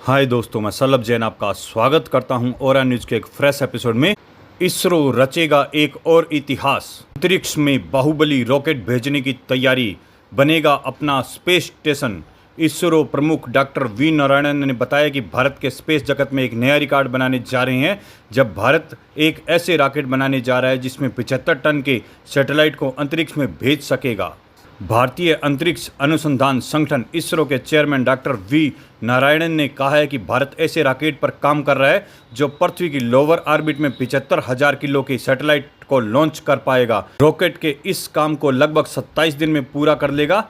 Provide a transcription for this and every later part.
हाय दोस्तों, मैं सल्लभ जैन आपका स्वागत करता हूं और न्यूज के एक फ्रेश एपिसोड में। इसरो रचेगा एक और इतिहास, अंतरिक्ष में बाहुबली रॉकेट भेजने की तैयारी, बनेगा अपना स्पेस स्टेशन। इसरो प्रमुख डॉक्टर वी नारायणन ने बताया कि भारत के स्पेस जगत में एक नया रिकॉर्ड बनाने जा रहे हैं, जब भारत एक ऐसे रॉकेट बनाने जा रहा है जिसमें 75 टन के सैटेलाइट को अंतरिक्ष में भेज सकेगा। भारतीय अंतरिक्ष अनुसंधान संगठन इसरो के चेयरमैन डॉक्टर वी नारायणन ने कहा है कि भारत ऐसे रॉकेट पर काम कर रहा है जो पृथ्वी की लोअर ऑर्बिट में 75,000 किलो की सैटेलाइट को लॉन्च कर पाएगा। रॉकेट के इस काम को लगभग 27 दिन में पूरा कर लेगा।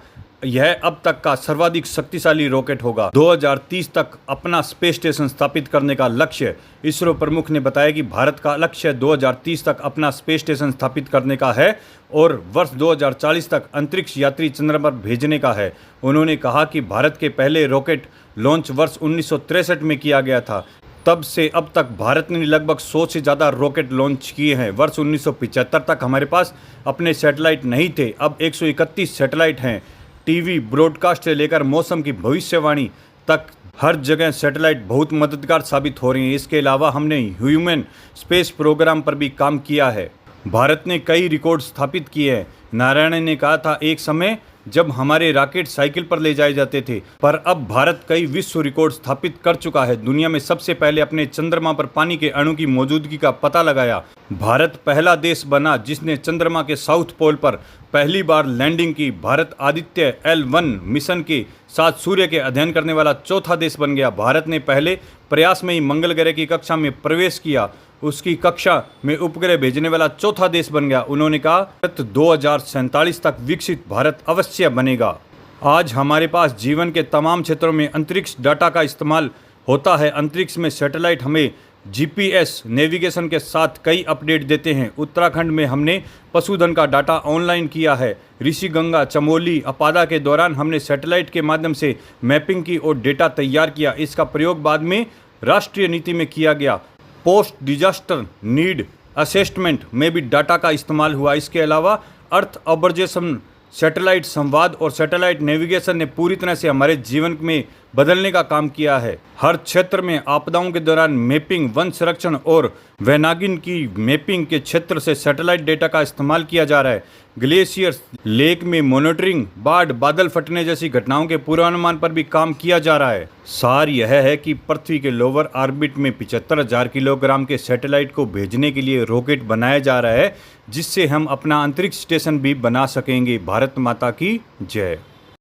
यह अब तक का सर्वाधिक शक्तिशाली रॉकेट होगा। 2030 तक अपना स्पेस स्टेशन स्थापित करने का लक्ष्य। इसरो प्रमुख ने बताया कि भारत का लक्ष्य 2030 तक अपना स्पेस स्टेशन स्थापित करने का है और वर्ष 2040 तक अंतरिक्ष यात्री चंद्रमा पर भेजने का है। उन्होंने कहा कि भारत के पहले रॉकेट लॉन्च वर्ष 1963 में किया गया था। तब से अब तक भारत ने लगभग 100 से ज़्यादा रॉकेट लॉन्च किए हैं। वर्ष 1975 तक हमारे पास अपने सैटेलाइट नहीं थे, अब 131 सैटेलाइट हैं। टीवी ब्रॉडकास्ट से लेकर मौसम की भविष्यवाणी तक हर जगह सैटेलाइट बहुत मददगार साबित हो रही हैं। इसके अलावा हमने ह्यूमन स्पेस प्रोग्राम पर भी काम किया है। भारत ने कई रिकॉर्ड स्थापित किए हैं। नारायण ने कहा था, एक समय जब हमारे रॉकेट साइकिल पर ले जाए जाते थे, पर अब भारत कई विश्व रिकॉर्ड स्थापित कर चुका है। दुनिया में सबसे पहले अपने चंद्रमा पर पानी के अणु की मौजूदगी का पता लगाया। भारत पहला देश बना जिसने चंद्रमा के साउथ पोल पर पहली बार लैंडिंग की। भारत आदित्य L1 मिशन के साथ सूर्य के अध्ययन करने वाला चौथा देश बन गया। भारत ने पहले प्रयास में ही मंगल ग्रह की कक्षा में प्रवेश किया, उसकी कक्षा में उपग्रह भेजने वाला चौथा देश बन गया। उन्होंने कहा, 2047 तक विकसित भारत अवश्य बनेगा। आज हमारे पास जीवन के तमाम क्षेत्रों में अंतरिक्ष डाटा का इस्तेमाल होता है। अंतरिक्ष में सैटेलाइट हमें GPS नेविगेशन के साथ कई अपडेट देते हैं। उत्तराखंड में हमने पशुधन का डाटा ऑनलाइन किया है। ऋषिगंगा, चमोली, अपादा के दौरान हमने सैटेलाइट के माध्यम से मैपिंग की और डेटा तैयार किया। इसका प्रयोग बाद में राष्ट्रीय नीति में किया गया। पोस्ट डिजास्टर नीड असेसमेंट में भी डाटा का इस्तेमाल हुआ। इसके अलावा अर्थ ऑब्जर्वेशन, सैटेलाइट संवाद और सैटेलाइट नेविगेशन ने पूरी तरह से हमारे जीवन में बदलने का काम किया है। हर क्षेत्र में आपदाओं के दौरान मैपिंग, वन संरक्षण और वैनागिन की मैपिंग के क्षेत्र से सैटेलाइट डेटा का इस्तेमाल किया जा रहा है। ग्लेशियर्स, लेक में मॉनिटरिंग, बाढ़, बादल फटने जैसी घटनाओं के पूर्वानुमान पर भी काम किया जा रहा है। सार यह है कि पृथ्वी के लोअर ऑर्बिट में 75,000 किलोग्राम के सैटेलाइट को भेजने के लिए रॉकेट बनाया जा रहा है, जिससे हम अपना अंतरिक्ष स्टेशन भी बना सकेंगे। भारत माता की जय।